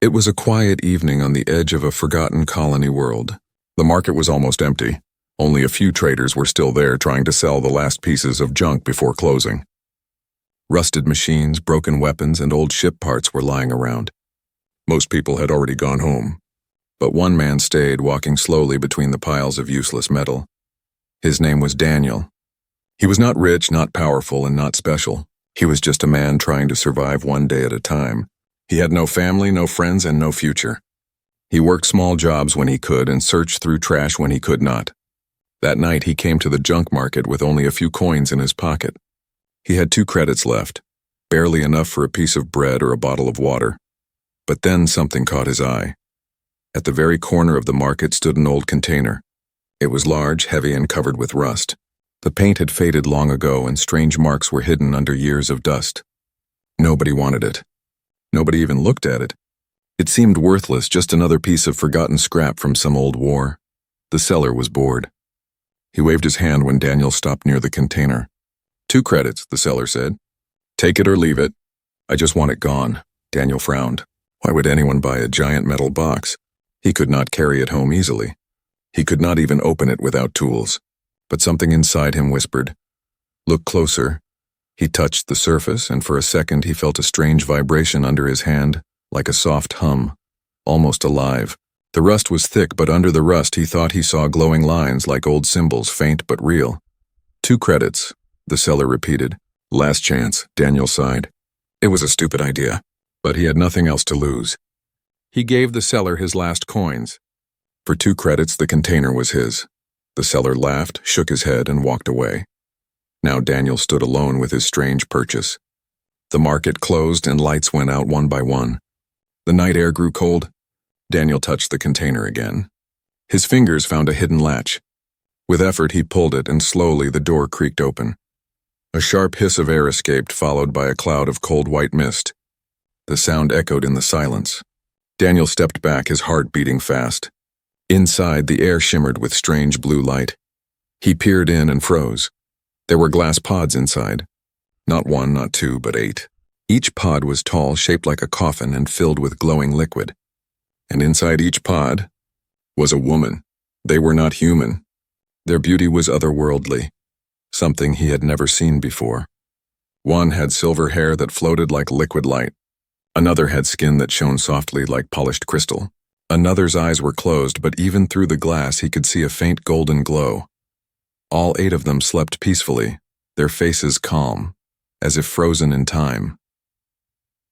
It was a quiet evening on the edge of a forgotten colony world. The market was almost empty. Only a few traders were still there trying to sell the last pieces of junk before closing. Rusted machines, broken weapons, and old ship parts were lying around. Most people had already gone home, but one man stayed, walking slowly between the piles of useless metal. His name was Daniel. He was not rich, not powerful, and not special. He was just a man trying to survive one day at a time. He had no family, no friends, and no future. He worked small jobs when he could and searched through trash when he could not. That night he came to the junk market with only a few coins in his pocket. He had 2 credits left, barely enough for a piece of bread or a bottle of water. But then something caught his eye. At the very corner of the market stood an old container. It was large, heavy, and covered with rust. The paint had faded long ago and strange marks were hidden under years of dust. Nobody wanted it. Nobody even looked at it. It seemed worthless, just another piece of forgotten scrap from some old war. The seller was bored. He waved his hand when Daniel stopped near the container. 2 credits, the seller said. Take it or leave it. I just want it gone. Daniel frowned. Why would anyone buy a giant metal box? He could not carry it home easily. He could not even open it without tools. But something inside him whispered, "Look closer." He touched the surface, and for a second he felt a strange vibration under his hand, like a soft hum, almost alive. The rust was thick, but under the rust he thought he saw glowing lines like old symbols, faint but real. 2 credits, the seller repeated. Last chance, Daniel sighed. It was a stupid idea, but he had nothing else to lose. He gave the seller his last coins. For 2 credits, the container was his. The seller laughed, shook his head, and walked away. Now Daniel stood alone with his strange purchase. The market closed and lights went out one by one. The night air grew cold. Daniel touched the container again. His fingers found a hidden latch. With effort he pulled it, and slowly the door creaked open. A sharp hiss of air escaped, followed by a cloud of cold white mist. The sound echoed in the silence. Daniel stepped back, his heart beating fast. Inside, the air shimmered with strange blue light. He peered in and froze. There were glass pods inside. Not 1, not 2, but 8. Each pod was tall, shaped like a coffin, and filled with glowing liquid. And inside each pod was a woman. They were not human. Their beauty was otherworldly, something he had never seen before. One had silver hair that floated like liquid light. Another had skin that shone softly like polished crystal. Another's eyes were closed, but even through the glass he could see a faint golden glow. All 8 of them slept peacefully, their faces calm, as if frozen in time.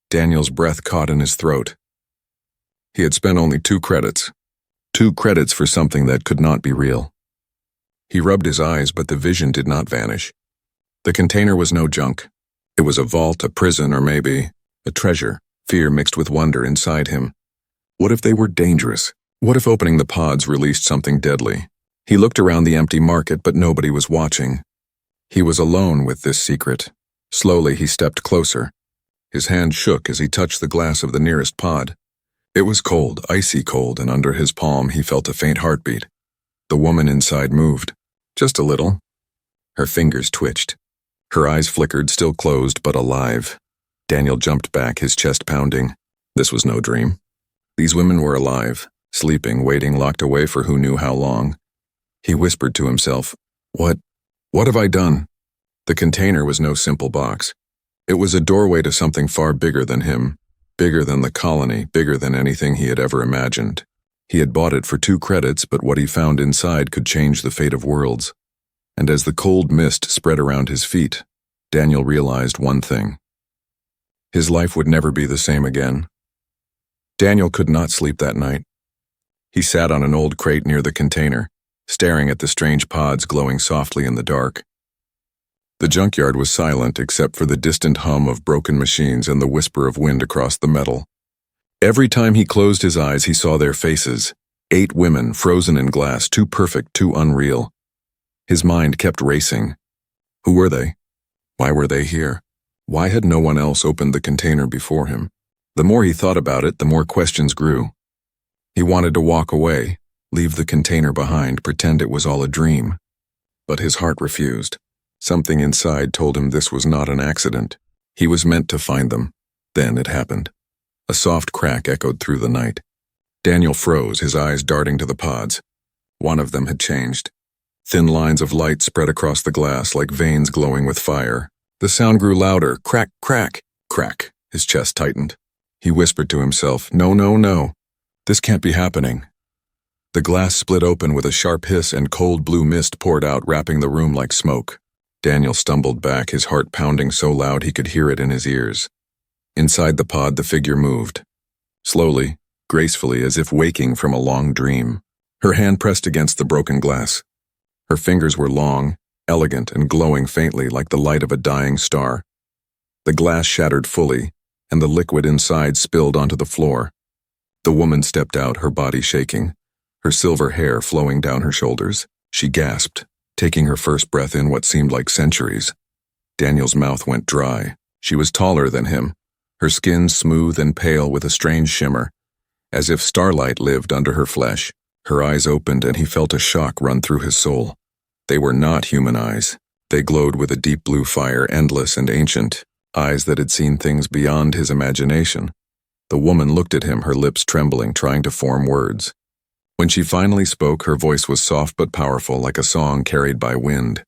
Daniel's breath caught in his throat. He had spent only 2 credits. 2 credits for something that could not be real. He rubbed his eyes, but the vision did not vanish. The container was no junk. It was a vault, a prison, or maybe a treasure. Fear mixed with wonder inside him. What if they were dangerous? What if opening the pods released something deadly? He looked around the empty market, but nobody was watching. He was alone with this secret. Slowly he stepped closer. His hand shook as he touched the glass of the nearest pod. It was cold, icy cold, and under his palm he felt a faint heartbeat. The woman inside moved. Just a little. Her fingers twitched. Her eyes flickered, still closed, but alive. Daniel jumped back, his chest pounding. This was no dream. These women were alive, sleeping, waiting, locked away for who knew how long. He whispered to himself, What have I done? The container was no simple box. It was a doorway to something far bigger than him, bigger than the colony, bigger than anything he had ever imagined. He had bought it for 2 credits, but what he found inside could change the fate of worlds. And as the cold mist spread around his feet, Daniel realized one thing. His life would never be the same again. Daniel could not sleep that night. He sat on an old crate near the container, staring at the strange pods glowing softly in the dark. The junkyard was silent except for the distant hum of broken machines and the whisper of wind across the metal. Every time he closed his eyes, he saw their faces. 8 women, frozen in glass, too perfect, too unreal. His mind kept racing. Who were they? Why were they here? Why had no one else opened the container before him? The more he thought about it, the more questions grew. He wanted to walk away, leave the container behind, pretend it was all a dream. But his heart refused. Something inside told him this was not an accident. He was meant to find them. Then it happened. A soft crack echoed through the night. Daniel froze, his eyes darting to the pods. One of them had changed. Thin lines of light spread across the glass like veins glowing with fire. The sound grew louder. Crack, crack, crack. His chest tightened. He whispered to himself, "No, no, no. This can't be happening." The glass split open with a sharp hiss and cold blue mist poured out, wrapping the room like smoke. Daniel stumbled back, his heart pounding so loud he could hear it in his ears. Inside the pod, the figure moved. Slowly, gracefully, as if waking from a long dream. Her hand pressed against the broken glass. Her fingers were long, elegant, and glowing faintly like the light of a dying star. The glass shattered fully, and the liquid inside spilled onto the floor. The woman stepped out, her body shaking, her silver hair flowing down her shoulders. She gasped, taking her first breath in what seemed like centuries. Daniel's mouth went dry. She was taller than him, her skin smooth and pale with a strange shimmer, as if starlight lived under her flesh. Her eyes opened and he felt a shock run through his soul. They were not human eyes. They glowed with a deep blue fire, endless and ancient, eyes that had seen things beyond his imagination. The woman looked at him, her lips trembling, trying to form words. When she finally spoke, her voice was soft but powerful, like a song carried by wind.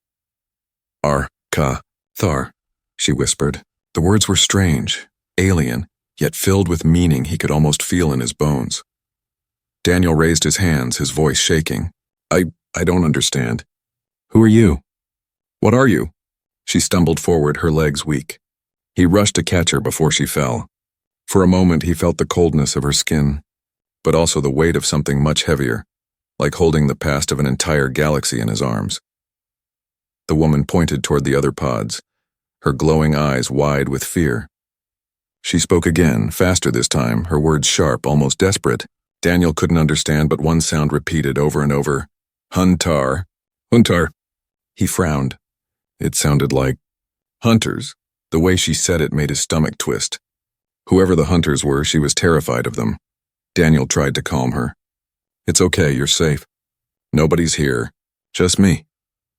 Thar, she whispered. The words were strange, alien, yet filled with meaning he could almost feel in his bones. Daniel raised his hands, his voice shaking. I don't understand. Who are you? What are you? She stumbled forward, her legs weak. He rushed to catch her before she fell. For a moment he felt the coldness of her skin, but also the weight of something much heavier, like holding the past of an entire galaxy in his arms. The woman pointed toward the other pods, her glowing eyes wide with fear. She spoke again, faster this time, her words sharp, almost desperate. Daniel couldn't understand, but one sound repeated over and over. Huntar. Huntar. He frowned. It sounded like hunters. The way she said it made his stomach twist. Whoever the hunters were, she was terrified of them. Daniel tried to calm her. It's okay, you're safe. Nobody's here. Just me.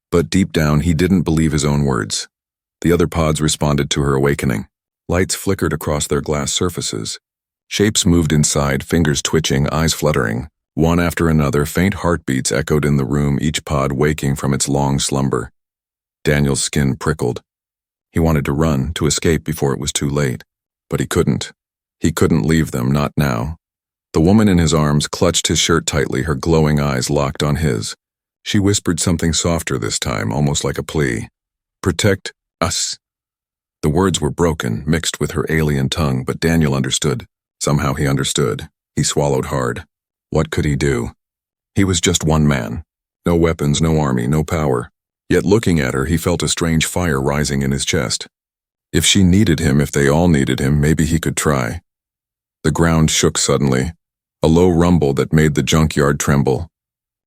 But deep down, he didn't believe his own words. The other pods responded to her awakening. Lights flickered across their glass surfaces. Shapes moved inside, fingers twitching, eyes fluttering. One after another, faint heartbeats echoed in the room, each pod waking from its long slumber. Daniel's skin prickled. He wanted to run, to escape before it was too late. But he couldn't. He couldn't leave them, not now. The woman in his arms clutched his shirt tightly, her glowing eyes locked on his. She whispered something softer this time, almost like a plea. Protect us. The words were broken, mixed with her alien tongue, but Daniel understood. Somehow he understood. He swallowed hard. What could he do? He was just one man. No weapons, no army, no power. Yet looking at her, he felt a strange fire rising in his chest. If she needed him, if they all needed him, maybe he could try. The ground shook suddenly, a low rumble that made the junkyard tremble.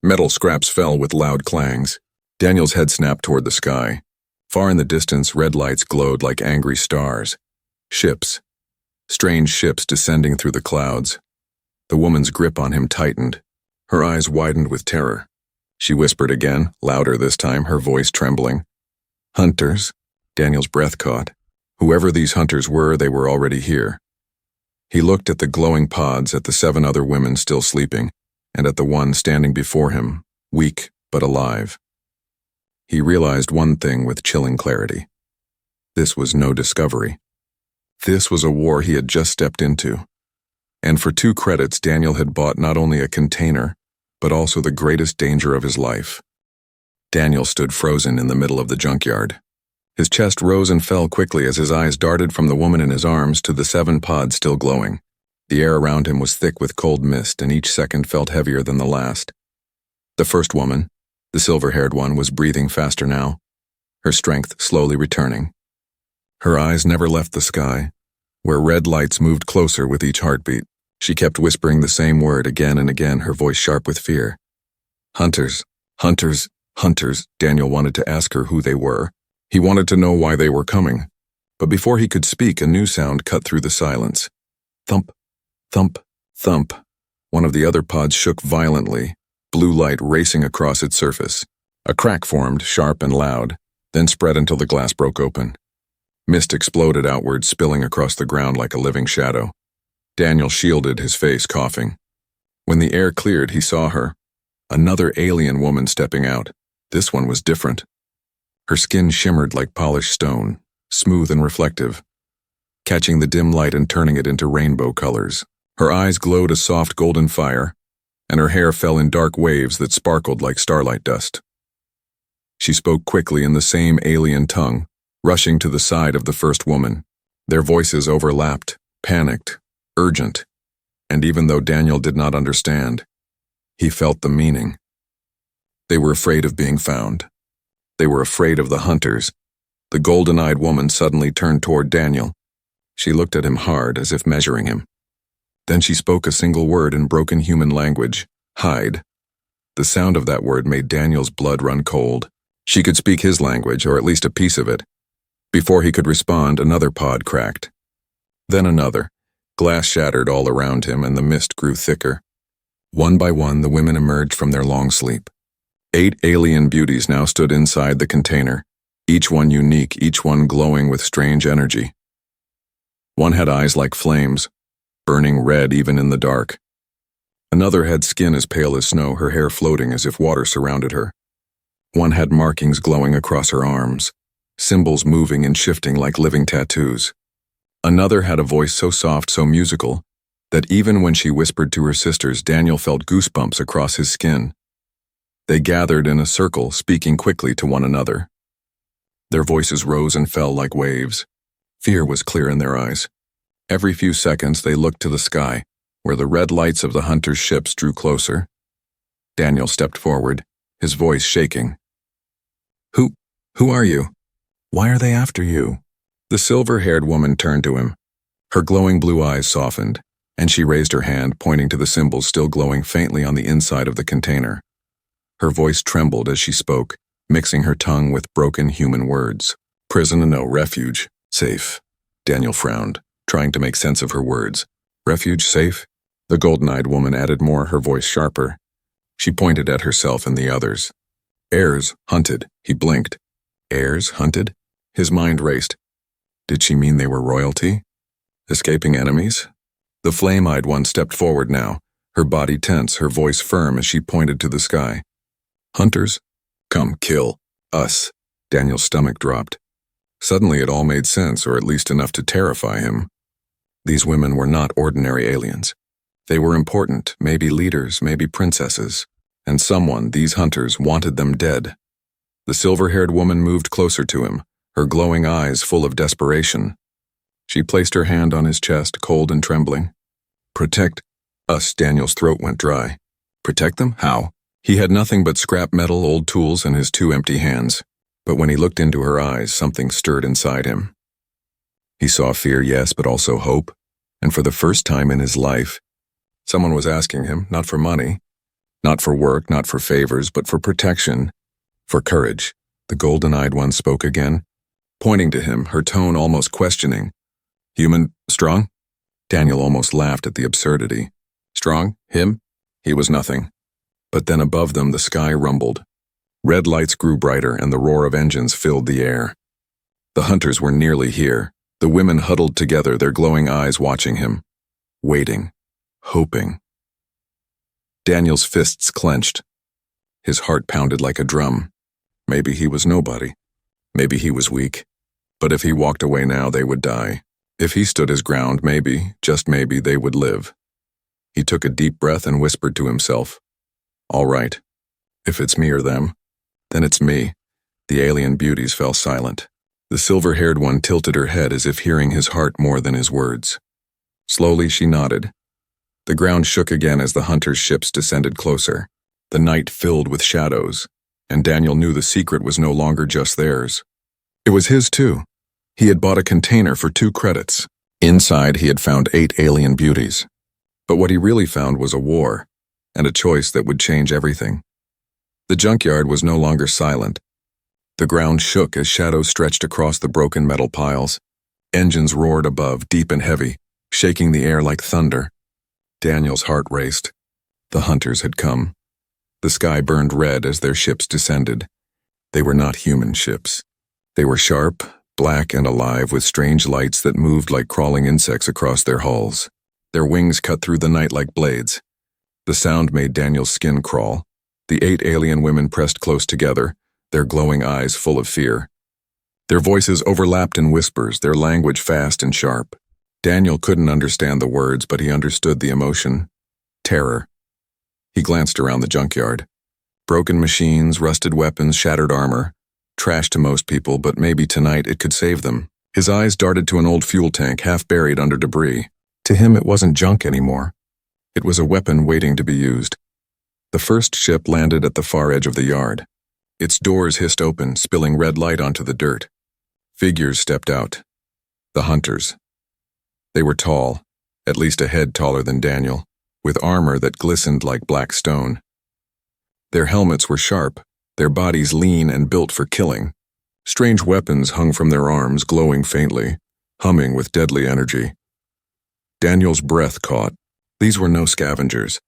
Metal scraps fell with loud clangs. Daniel's head snapped toward the sky. Far in the distance, red lights glowed like angry stars. Ships. Strange ships descending through the clouds. The woman's grip on him tightened. Her eyes widened with terror. She whispered again, louder this time, her voice trembling. Hunters. Daniel's breath caught. Whoever these hunters were, they were already here. He looked at the glowing pods, at the 7 other women still sleeping, and at the one standing before him, weak but alive. He realized one thing with chilling clarity. This was no discovery. This was a war he had just stepped into. And for 2 credits, Daniel had bought not only a container, but also the greatest danger of his life. Daniel stood frozen in the middle of the junkyard. His chest rose and fell quickly as his eyes darted from the woman in his arms to the 7 pods still glowing. The air around him was thick with cold mist, and each second felt heavier than the last. The first woman, the silver-haired one, was breathing faster now, her strength slowly returning. Her eyes never left the sky, where red lights moved closer with each heartbeat. She kept whispering the same word again and again, her voice sharp with fear. Hunters, hunters, hunters. Daniel wanted to ask her who they were. He wanted to know why they were coming. But before he could speak, a new sound cut through the silence. Thump, thump, thump. One of the other pods shook violently, blue light racing across its surface. A crack formed, sharp and loud, then spread until the glass broke open. Mist exploded outward, spilling across the ground like a living shadow. Daniel shielded his face, coughing. When the air cleared, he saw her. Another alien woman stepping out. This one was different. Her skin shimmered like polished stone, smooth and reflective, catching the dim light and turning it into rainbow colors. Her eyes glowed a soft golden fire, and her hair fell in dark waves that sparkled like starlight dust. She spoke quickly in the same alien tongue, rushing to the side of the first woman. Their voices overlapped, panicked, urgent, and even though Daniel did not understand, he felt the meaning. They were afraid of being found. They were afraid of the hunters. The golden-eyed woman suddenly turned toward Daniel. She looked at him hard, as if measuring him. Then she spoke a single word in broken human language, hide. The sound of that word made Daniel's blood run cold. She could speak his language, or at least a piece of it. Before he could respond, another pod cracked. Then another. Glass shattered all around him, and the mist grew thicker. One by one, the women emerged from their long sleep. 8 alien beauties now stood inside the container, each one unique, each one glowing with strange energy. One had eyes like flames, burning red even in the dark. Another had skin as pale as snow, her hair floating as if water surrounded her. One had markings glowing across her arms, symbols moving and shifting like living tattoos. Another had a voice so soft, so musical, that even when she whispered to her sisters, Daniel felt goosebumps across his skin. They gathered in a circle, speaking quickly to one another. Their voices rose and fell like waves. Fear was clear in their eyes. Every few seconds they looked to the sky, where the red lights of the hunters' ships drew closer. Daniel stepped forward, his voice shaking. Who are you? Why are they after you? The silver-haired woman turned to him. Her glowing blue eyes softened, and she raised her hand, pointing to the symbols still glowing faintly on the inside of the container. Her voice trembled as she spoke, mixing her tongue with broken human words. Prison, no, refuge, safe. Daniel frowned, trying to make sense of her words. Refuge, safe? The golden-eyed woman added more, her voice sharper. She pointed at herself and the others. Heirs, hunted. He blinked. Heirs, hunted? His mind raced. Did she mean they were royalty? Escaping enemies? The flame-eyed one stepped forward now, her body tense, her voice firm as she pointed to the sky. Hunters? Come, kill. Us. Daniel's stomach dropped. Suddenly it all made sense, or at least enough to terrify him. These women were not ordinary aliens. They were important, maybe leaders, maybe princesses. And someone, these hunters, wanted them dead. The silver-haired woman moved closer to him, her glowing eyes full of desperation. She placed her hand on his chest, cold and trembling. Protect us. Daniel's throat went dry. Protect them? How? He had nothing but scrap metal, old tools, in his 2 empty hands. But when he looked into her eyes, something stirred inside him. He saw fear, yes, but also hope. And for the first time in his life, someone was asking him, not for money, not for work, not for favors, but for protection, for courage. The golden-eyed one spoke again, pointing to him, her tone almost questioning. Human, strong? Daniel almost laughed at the absurdity. Strong? Him? He was nothing. But then above them the sky rumbled. Red lights grew brighter and the roar of engines filled the air. The hunters were nearly here. The women huddled together, their glowing eyes watching him. Waiting. Hoping. Daniel's fists clenched. His heart pounded like a drum. Maybe he was nobody. Maybe he was weak. But if he walked away now, they would die. If he stood his ground, maybe, just maybe, they would live. He took a deep breath and whispered to himself, all right. If it's me or them, then it's me. The alien beauties fell silent. The silver-haired one tilted her head as if hearing his heart more than his words. Slowly she nodded. The ground shook again as the hunters' ships descended closer. The night filled with shadows, and Daniel knew the secret was no longer just theirs. It was his too. He had bought a container for 2 credits. Inside he had found 8 alien beauties. But what he really found was a war, and a choice that would change everything. The junkyard was no longer silent. The ground shook as shadows stretched across the broken metal piles. Engines roared above, deep and heavy, shaking the air like thunder. Daniel's heart raced. The hunters had come. The sky burned red as their ships descended. They were not human ships. They were sharp, black and alive with strange lights that moved like crawling insects across their hulls. Their wings cut through the night like blades. The sound made Daniel's skin crawl. The 8 alien women pressed close together, their glowing eyes full of fear. Their voices overlapped in whispers, their language fast and sharp. Daniel couldn't understand the words, but he understood the emotion. Terror. He glanced around the junkyard. Broken machines, rusted weapons, shattered armor. Trash to most people, but maybe tonight it could save them. His eyes darted to an old fuel tank half buried under debris. To him, it wasn't junk anymore. It was a weapon waiting to be used. The first ship landed at the far edge of the yard. Its doors hissed open, spilling red light onto the dirt. Figures stepped out. The hunters. They were tall, at least a head taller than Daniel, with armor that glistened like black stone. Their helmets were sharp, their bodies lean and built for killing. Strange weapons hung from their arms, glowing faintly, humming with deadly energy. Daniel's breath caught. These were no scavengers.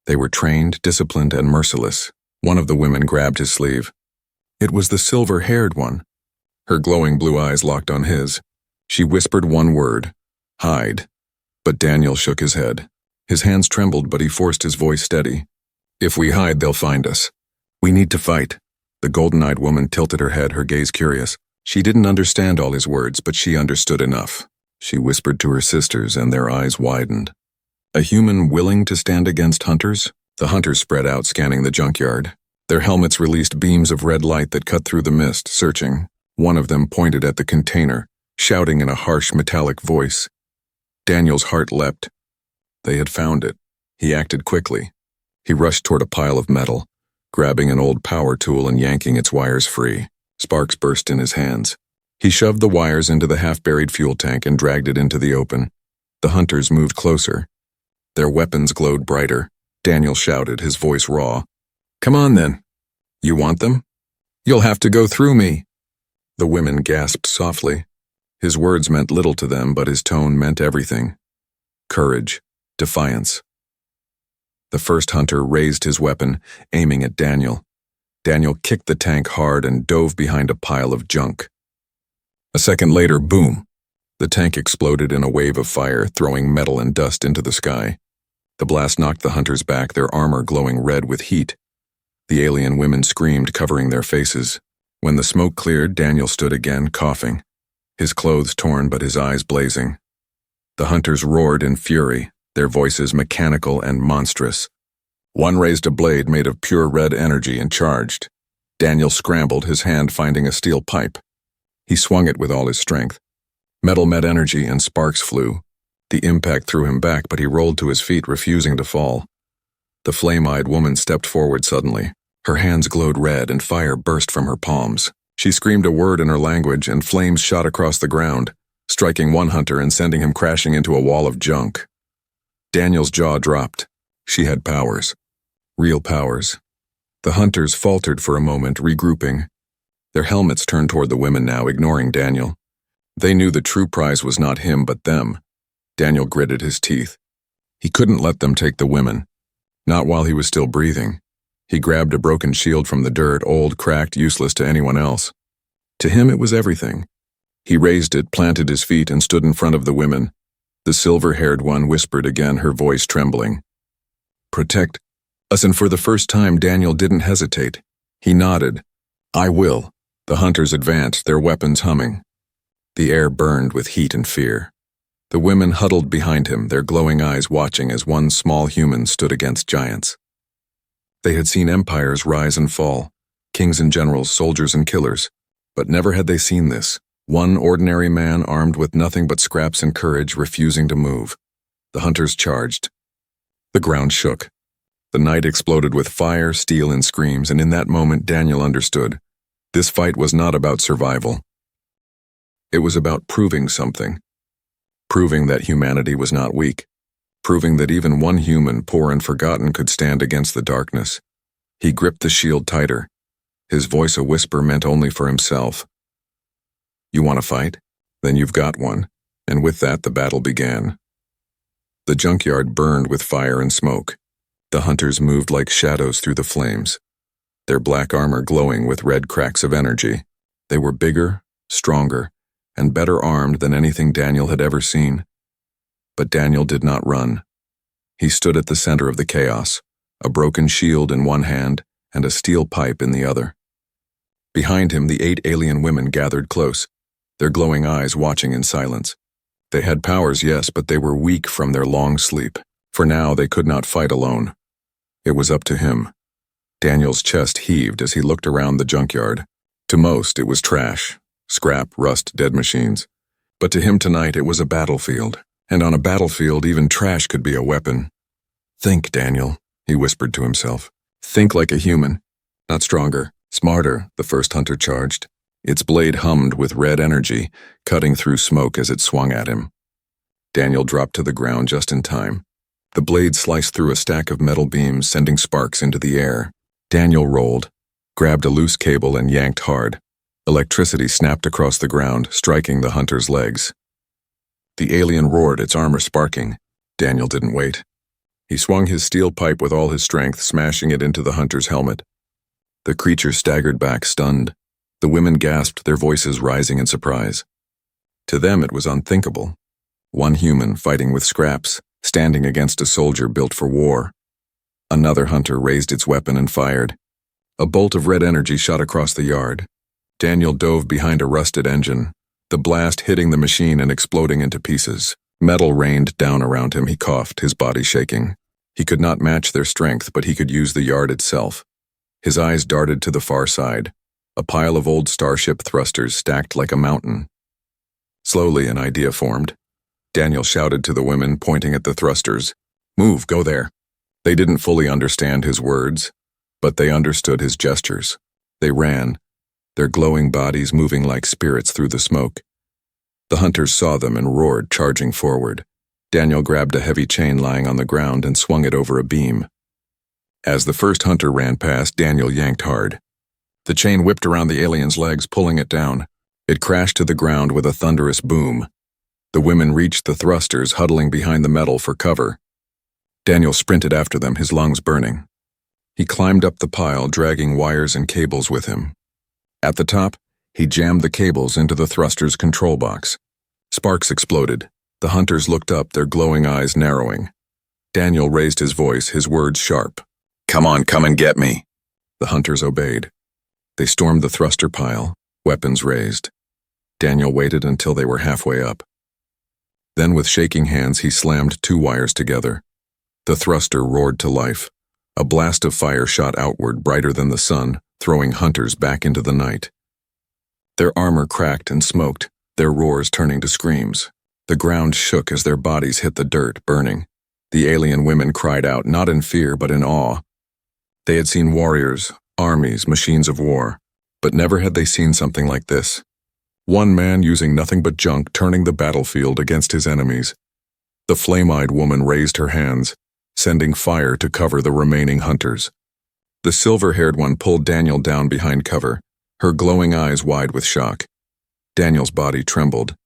They were trained, disciplined, and merciless. One of the women grabbed his sleeve. It was the silver-haired one. Her glowing blue eyes locked on his. She whispered one word, "Hide." But Daniel shook his head. His hands trembled, but he forced his voice steady. "If we hide, they'll find us. We need to fight." The golden-eyed woman tilted her head, her gaze curious. She didn't understand all his words, but she understood enough. She whispered to her sisters, and their eyes widened. A human willing to stand against hunters? The hunters spread out, scanning the junkyard. Their helmets released beams of red light that cut through the mist, searching. One of them pointed at the container, shouting in a harsh metallic voice. Daniel's heart leapt. They had found it. He acted quickly. He rushed toward a pile of metal, grabbing an old power tool and yanking its wires free. Sparks burst in his hands. He shoved the wires into the half-buried fuel tank and dragged it into the open. The hunters moved closer. Their weapons glowed brighter. Daniel shouted, his voice raw. "Come on then. You want them? You'll have to go through me." The women gasped softly. His words meant little to them, but his tone meant everything. Courage. Defiance. The first hunter raised his weapon, aiming at Daniel. Daniel kicked the tank hard and dove behind a pile of junk. A second later, boom! The tank exploded in a wave of fire, throwing metal and dust into the sky. The blast knocked the hunters back, their armor glowing red with heat. The alien women screamed, covering their faces. When the smoke cleared, Daniel stood again, coughing. His clothes torn, but his eyes blazing. The hunters roared in fury, their voices mechanical and monstrous. One raised a blade made of pure red energy and charged. Daniel scrambled, his hand finding a steel pipe. He swung it with all his strength. Metal met energy and sparks flew. The impact threw him back, but he rolled to his feet, refusing to fall. The flame-eyed woman stepped forward suddenly. Her hands glowed red and fire burst from her palms. She screamed a word in her language and flames shot across the ground, striking one hunter and sending him crashing into a wall of junk. Daniel's jaw dropped. She had powers. Real powers. The hunters faltered for a moment, regrouping. Their helmets turned toward the women now, ignoring Daniel. They knew the true prize was not him, but them. Daniel gritted his teeth. He couldn't let them take the women. Not while he was still breathing. He grabbed a broken shield from the dirt, old, cracked, useless to anyone else. To him it was everything. He raised it, planted his feet, and stood in front of the women. The silver-haired one whispered again, her voice trembling. "Protect us," and for the first time Daniel didn't hesitate. He nodded. "I will." The hunters advanced, their weapons humming. The air burned with heat and fear. The women huddled behind him, their glowing eyes watching as one small human stood against giants. They had seen empires rise and fall, kings and generals, soldiers and killers, but never had they seen this. One ordinary man armed with nothing but scraps and courage, refusing to move. The hunters charged. The ground shook. The night exploded with fire, steel, and screams, and in that moment Daniel understood. This fight was not about survival. It was about proving something. Proving that humanity was not weak. Proving that even one human, poor and forgotten, could stand against the darkness. He gripped the shield tighter. His voice a whisper meant only for himself. "You want to fight? Then you've got one." And with that the battle began. The junkyard burned with fire and smoke. The hunters moved like shadows through the flames, their black armor glowing with red cracks of energy. They were bigger, stronger, and better armed than anything Daniel had ever seen. But Daniel did not run. He stood at the center of the chaos, a broken shield in one hand and a steel pipe in the other. Behind him, the 8 alien women gathered close, their glowing eyes watching in silence. They had powers, yes, but they were weak from their long sleep. For now, they could not fight alone. It was up to him. Daniel's chest heaved as he looked around the junkyard. To most, it was trash, scrap, rust, dead machines. But to him tonight, it was a battlefield. And on a battlefield, even trash could be a weapon. Think, Daniel, he whispered to himself. Think like a human. Not stronger, smarter, the first hunter charged. Its blade hummed with red energy, cutting through smoke as it swung at him. Daniel dropped to the ground just in time. The blade sliced through a stack of metal beams, sending sparks into the air. Daniel rolled, grabbed a loose cable and yanked hard. Electricity snapped across the ground, striking the hunter's legs. The alien roared, its armor sparking. Daniel didn't wait. He swung his steel pipe with all his strength, smashing it into the hunter's helmet. The creature staggered back, stunned. The women gasped, their voices rising in surprise. To them it was unthinkable. One human fighting with scraps, standing against a soldier built for war. Another hunter raised its weapon and fired. A bolt of red energy shot across the yard. Daniel dove behind a rusted engine, the blast hitting the machine and exploding into pieces. Metal rained down around him. He coughed, his body shaking. He could not match their strength, but he could use the yard itself. His eyes darted to the far side, a pile of old starship thrusters stacked like a mountain. Slowly, an idea formed. Daniel shouted to the women, pointing at the thrusters. Move, go there. They didn't fully understand his words, but they understood his gestures. They ran, their glowing bodies moving like spirits through the smoke. The hunters saw them and roared, charging forward. Daniel grabbed a heavy chain lying on the ground and swung it over a beam. As the first hunter ran past, Daniel yanked hard. The chain whipped around the alien's legs, pulling it down. It crashed to the ground with a thunderous boom. The women reached the thrusters, huddling behind the metal for cover. Daniel sprinted after them, his lungs burning. He climbed up the pile, dragging wires and cables with him. At the top, he jammed the cables into the thruster's control box. Sparks exploded. The hunters looked up, their glowing eyes narrowing. Daniel raised his voice, his words sharp. Come on, come and get me. The hunters obeyed. They stormed the thruster pile, weapons raised. Daniel waited until they were halfway up. Then with shaking hands, he slammed 2 wires together. The thruster roared to life. A blast of fire shot outward, brighter than the sun, throwing hunters back into the night. Their armor cracked and smoked, their roars turning to screams. The ground shook as their bodies hit the dirt, burning. The alien women cried out, not in fear, but in awe. They had seen warriors, armies, machines of war, but never had they seen something like this. One man using nothing but junk, turning the battlefield against his enemies. The flame-eyed woman raised her hands, sending fire to cover the remaining hunters. The silver-haired one pulled Daniel down behind cover, her glowing eyes wide with shock. Daniel's body trembled.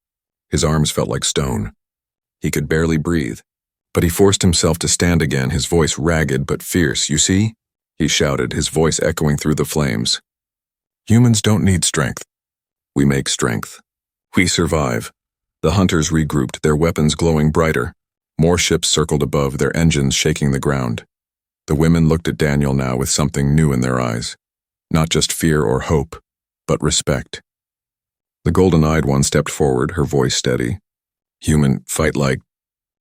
His arms felt like stone. He could barely breathe, but he forced himself to stand again, his voice ragged but fierce. You see? He shouted, his voice echoing through the flames. Humans don't need strength. We make strength. We survive. The hunters regrouped, their weapons glowing brighter. More ships circled above, their engines shaking the ground. The women looked at Daniel now with something new in their eyes. Not just fear or hope, but respect. The golden-eyed one stepped forward, her voice steady. Human, fight like.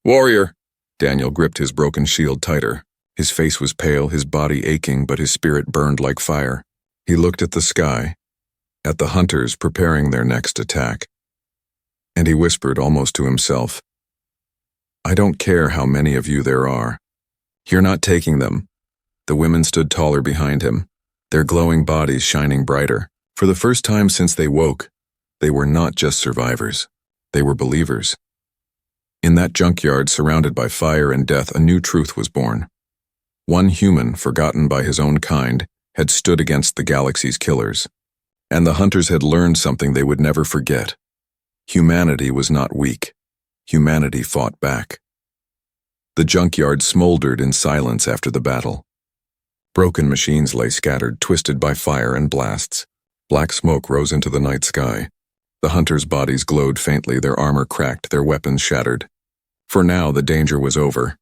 Warrior! Daniel gripped his broken shield tighter. His face was pale, his body aching, but his spirit burned like fire. He looked at the sky, at the hunters preparing their next attack. And he whispered almost to himself, I don't care how many of you there are. You're not taking them. The women stood taller behind him, their glowing bodies shining brighter. For the first time since they woke, they were not just survivors. They were believers. In that junkyard surrounded by fire and death, a new truth was born. One human, forgotten by his own kind, had stood against the galaxy's killers. And the hunters had learned something they would never forget. Humanity was not weak. Humanity fought back. The junkyard smoldered in silence after the battle. Broken machines lay scattered, twisted by fire and blasts. Black smoke rose into the night sky. The hunters' bodies glowed faintly, their armor cracked, their weapons shattered. For now, the danger was over.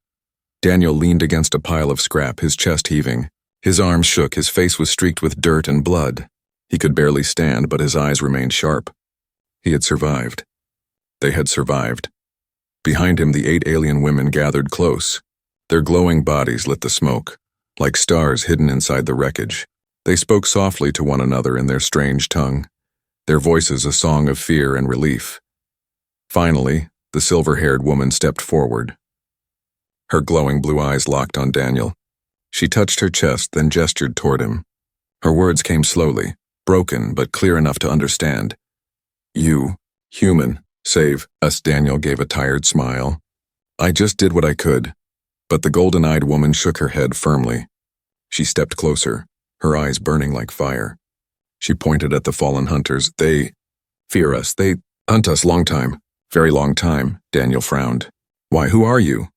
Daniel leaned against a pile of scrap, his chest heaving. His arms shook, his face was streaked with dirt and blood. He could barely stand, but his eyes remained sharp. He had survived. They had survived. Behind him, the 8 alien women gathered close. Their glowing bodies lit the smoke, like stars hidden inside the wreckage. They spoke softly to one another in their strange tongue, their voices a song of fear and relief. Finally, the silver-haired woman stepped forward. Her glowing blue eyes locked on Daniel. She touched her chest, then gestured toward him. Her words came slowly, broken but clear enough to understand. "You, human, save us." Daniel gave a tired smile. "I just did what I could." But the golden-eyed woman shook her head firmly. She stepped closer, her eyes burning like fire. She pointed at the fallen hunters. "They fear us. They hunt us long time. Very long time." Daniel frowned. "Why, who are you?"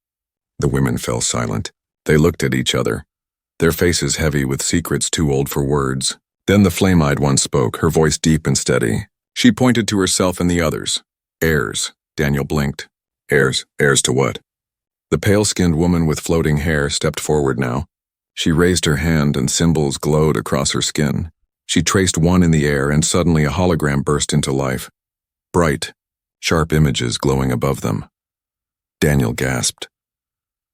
The women fell silent. They looked at each other, their faces heavy with secrets too old for words. Then the flame-eyed one spoke, her voice deep and steady. She pointed to herself and the others. "Heirs." Daniel blinked. "Heirs? Heirs to what?" The pale-skinned woman with floating hair stepped forward now. She raised her hand and symbols glowed across her skin. She traced one in the air and suddenly a hologram burst into life. Bright, sharp images glowing above them. Daniel gasped.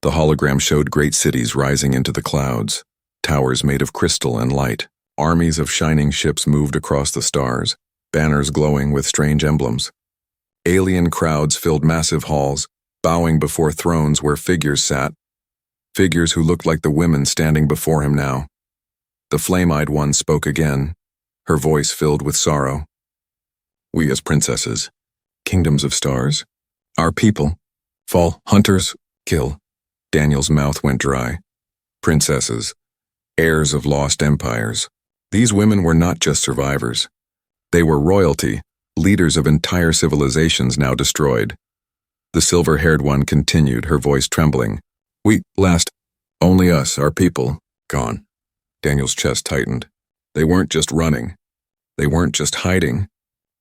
The hologram showed great cities rising into the clouds, towers made of crystal and light. Armies of shining ships moved across the stars, banners glowing with strange emblems. Alien crowds filled massive halls, bowing before thrones where figures sat. Figures who looked like the women standing before him now. The flame-eyed one spoke again, her voice filled with sorrow. "We as princesses, kingdoms of stars, our people, fall, hunters, kill." Daniel's mouth went dry. Princesses, heirs of lost empires. These women were not just survivors. They were royalty, leaders of entire civilizations now destroyed. The silver-haired one continued, her voice trembling. "We, last, only us, our people, gone." Daniel's chest tightened. They weren't just running. They weren't just hiding.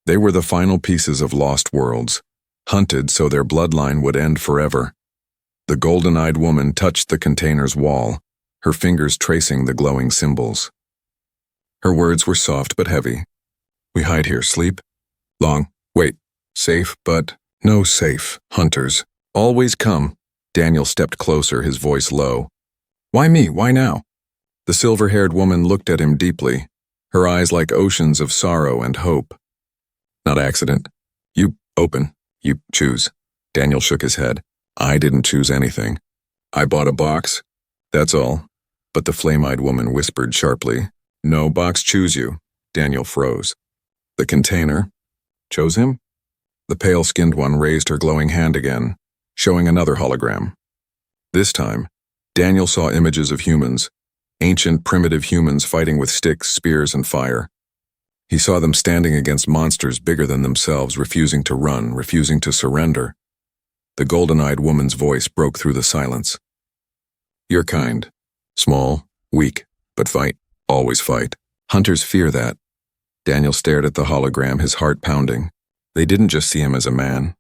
They were the final pieces of lost worlds, hunted so their bloodline would end forever. The golden-eyed woman touched the container's wall, her fingers tracing the glowing symbols. Her words were soft but heavy. "We hide here, sleep. Long, wait, safe, but no safe, hunters. Always come." Daniel stepped closer, his voice low. "Why me? Why now?" The silver-haired woman looked at him deeply, her eyes like oceans of sorrow and hope. "Not accident. You open. You choose." Daniel shook his head. "I didn't choose anything. I bought a box. That's all." But the flame-eyed woman whispered sharply, "No box choose you." Daniel froze. "The container chose him?" The pale-skinned one raised her glowing hand again, showing another hologram. This time, Daniel saw images of humans, ancient primitive humans fighting with sticks, spears, and fire. He saw them standing against monsters bigger than themselves, refusing to run, refusing to surrender. The golden-eyed woman's voice broke through the silence. "Your kind. Small, weak, but fight. Always fight. Hunters fear that." Daniel stared at the hologram, his heart pounding. They didn't just see him as a man.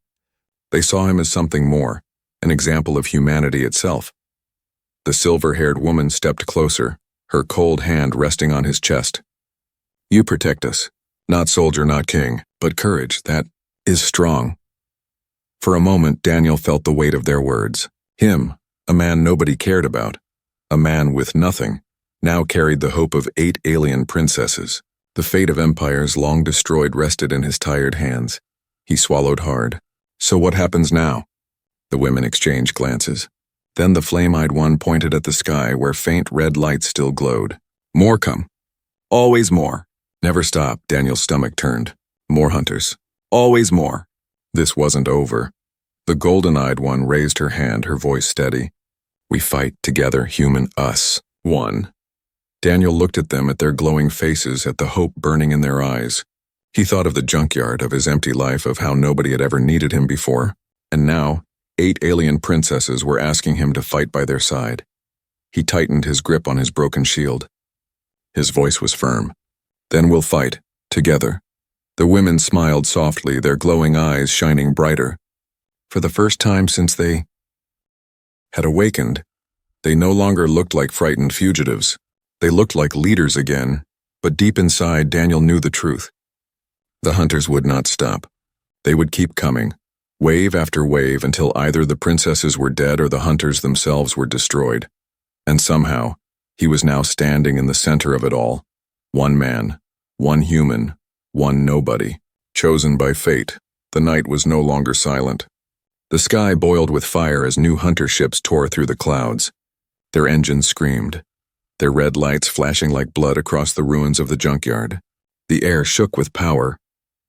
They saw him as something more, an example of humanity itself. The silver-haired woman stepped closer, her cold hand resting on his chest. "You protect us. Not soldier, not king, but courage that is strong." For a moment, Daniel felt the weight of their words. Him, a man nobody cared about, a man with nothing, now carried the hope of 8 alien princesses. The fate of empires long destroyed rested in his tired hands. He swallowed hard. "So what happens now?" The women exchanged glances. Then the flame-eyed one pointed at the sky where faint red lights still glowed. "More come. Always more. Never stop." Daniel's stomach turned. "More hunters. Always more." This wasn't over. The golden-eyed one raised her hand, her voice steady. "We fight together, human us. One." Daniel looked at them, at their glowing faces, at the hope burning in their eyes. He thought of the junkyard, of his empty life, of how nobody had ever needed him before. And now, 8 alien princesses were asking him to fight by their side. He tightened his grip on his broken shield. His voice was firm. "Then we'll fight, together." The women smiled softly, their glowing eyes shining brighter. For the first time since they had awakened, they no longer looked like frightened fugitives. They looked like leaders again, but deep inside, Daniel knew the truth. The hunters would not stop. They would keep coming, wave after wave, until either the princesses were dead or the hunters themselves were destroyed. And somehow, he was now standing in the center of it all. One man, one human, one nobody, chosen by fate. The night was no longer silent. The sky boiled with fire as new hunter ships tore through the clouds. Their engines screamed, their red lights flashing like blood across the ruins of the junkyard. The air shook with power.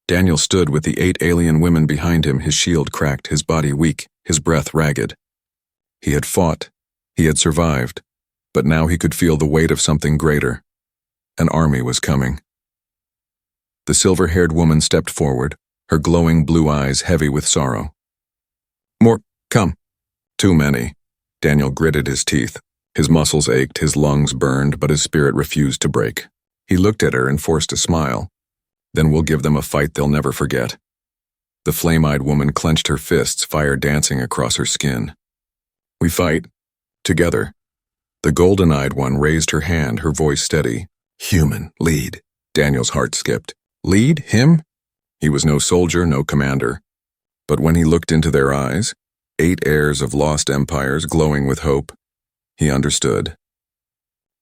Daniel stood with the 8 alien women behind him, his shield cracked, his body weak, his breath ragged. He had fought, he had survived, but now he could feel the weight of something greater. An army was coming. The silver-haired woman stepped forward, her glowing blue eyes heavy with sorrow. More, come. Too many. Daniel gritted his teeth. His muscles ached, his lungs burned, but his spirit refused to break. He looked at her and forced a smile. Then we'll give them a fight they'll never forget. The flame-eyed woman clenched her fists, fire dancing across her skin. We fight. Together. The golden-eyed one raised her hand, her voice steady. Human, lead. Daniel's heart skipped. Lead? Him? He was no soldier, no commander. But when he looked into their eyes, 8 heirs of lost empires glowing with hope, he understood.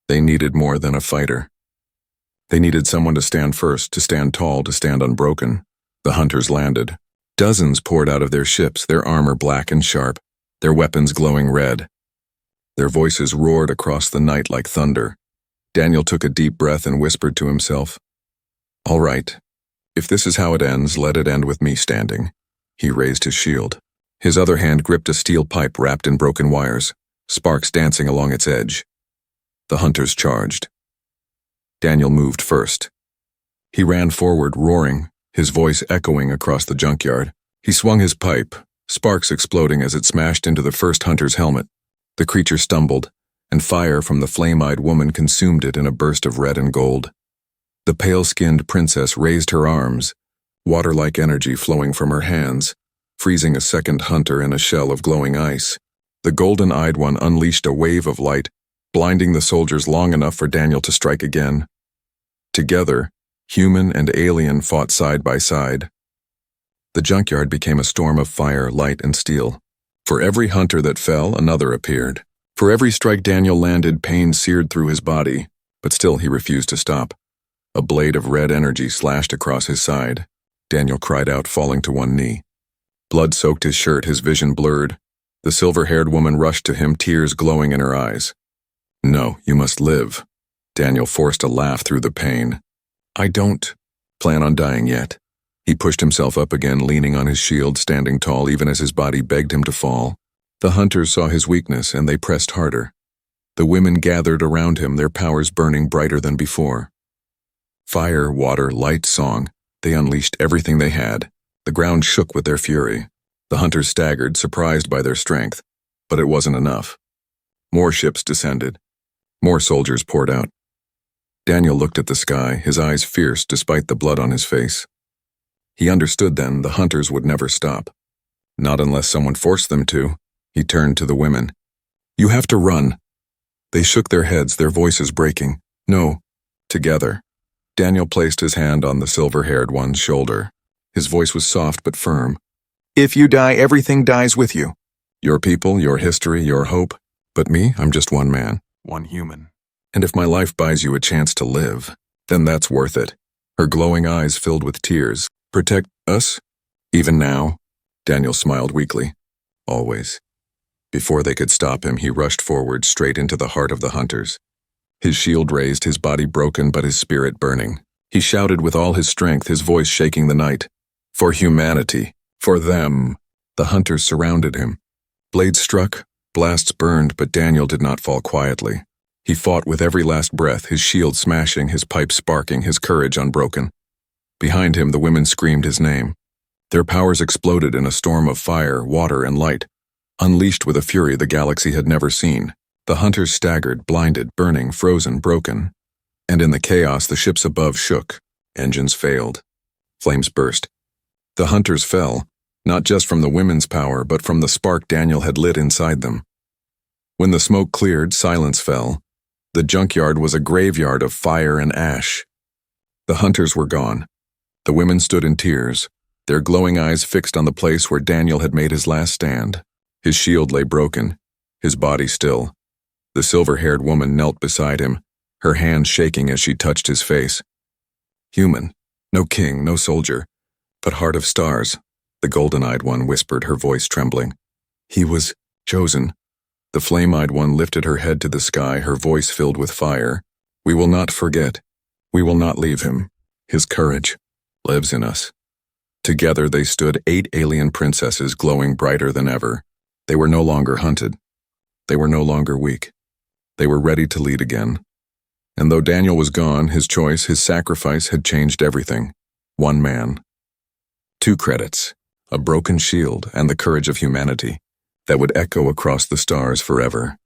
They needed more than a fighter. They needed someone to stand first, to stand tall, to stand unbroken. The hunters landed. Dozens poured out of their ships, their armor black and sharp, their weapons glowing red. Their voices roared across the night like thunder. Daniel took a deep breath and whispered to himself, All right, if this is how it ends, let it end with me standing. He raised his shield. His other hand gripped a steel pipe wrapped in broken wires, sparks dancing along its edge. The hunters charged. Daniel moved first. He ran forward, roaring, his voice echoing across the junkyard. He swung his pipe, sparks exploding as it smashed into the first hunter's helmet. The creature stumbled, and fire from the flame-eyed woman consumed it in a burst of red and gold. The pale-skinned princess raised her arms, water-like energy flowing from her hands, freezing a second hunter in a shell of glowing ice. The golden-eyed one unleashed a wave of light, blinding the soldiers long enough for Daniel to strike again. Together, human and alien fought side by side. The junkyard became a storm of fire, light, and steel. For every hunter that fell, another appeared. For every strike Daniel landed, pain seared through his body, but still he refused to stop. A blade of red energy slashed across his side. Daniel cried out, falling to one knee. Blood soaked his shirt, his vision blurred. The silver-haired woman rushed to him, tears glowing in her eyes. No, you must live. Daniel forced a laugh through the pain. I don't plan on dying yet. He pushed himself up again, leaning on his shield, standing tall even as his body begged him to fall. The hunters saw his weakness and they pressed harder. The women gathered around him, their powers burning brighter than before. Fire, water, light, song, they unleashed everything they had. The ground shook with their fury. The hunters staggered, surprised by their strength, but it wasn't enough. More ships descended. More soldiers poured out. Daniel looked at the sky, his eyes fierce despite the blood on his face. He understood then the hunters would never stop. Not unless someone forced them to. He turned to the women. You have to run. They shook their heads, their voices breaking. No, together. Daniel placed his hand on the silver-haired one's shoulder. His voice was soft but firm. If you die, everything dies with you. Your people, your history, your hope. But me, I'm just one man, one human. And if my life buys you a chance to live, then that's worth it. Her glowing eyes filled with tears. Protect us? Even now? Daniel smiled weakly. Always. Before they could stop him, he rushed forward straight into the heart of the hunters. His shield raised, his body broken but his spirit burning. He shouted with all his strength, his voice shaking the night. For humanity. For them. The hunters surrounded him. Blades struck, blasts burned, but Daniel did not fall quietly. He fought with every last breath, his shield smashing, his pipe sparking, his courage unbroken. Behind him, the women screamed his name. Their powers exploded in a storm of fire, water, and light, unleashed with a fury the galaxy had never seen. The hunters staggered, blinded, burning, frozen, broken. And in the chaos, the ships above shook. Engines failed. Flames burst. The hunters fell, not just from the women's power, but from the spark Daniel had lit inside them. When the smoke cleared, silence fell. The junkyard was a graveyard of fire and ash. The hunters were gone. The women stood in tears, their glowing eyes fixed on the place where Daniel had made his last stand. His shield lay broken, his body still. The silver-haired woman knelt beside him, her hand shaking as she touched his face. Human, no king, no soldier, but heart of stars, the golden-eyed one whispered, her voice trembling. He was chosen. The flame-eyed one lifted her head to the sky, her voice filled with fire. We will not forget. We will not leave him. His courage lives in us. Together they stood, 8 alien princesses glowing brighter than ever. They were no longer hunted. They were no longer weak. They were ready to lead again. And though Daniel was gone, his choice, his sacrifice had changed everything. One man. 2 credits, a broken shield and the courage of humanity that would echo across the stars forever.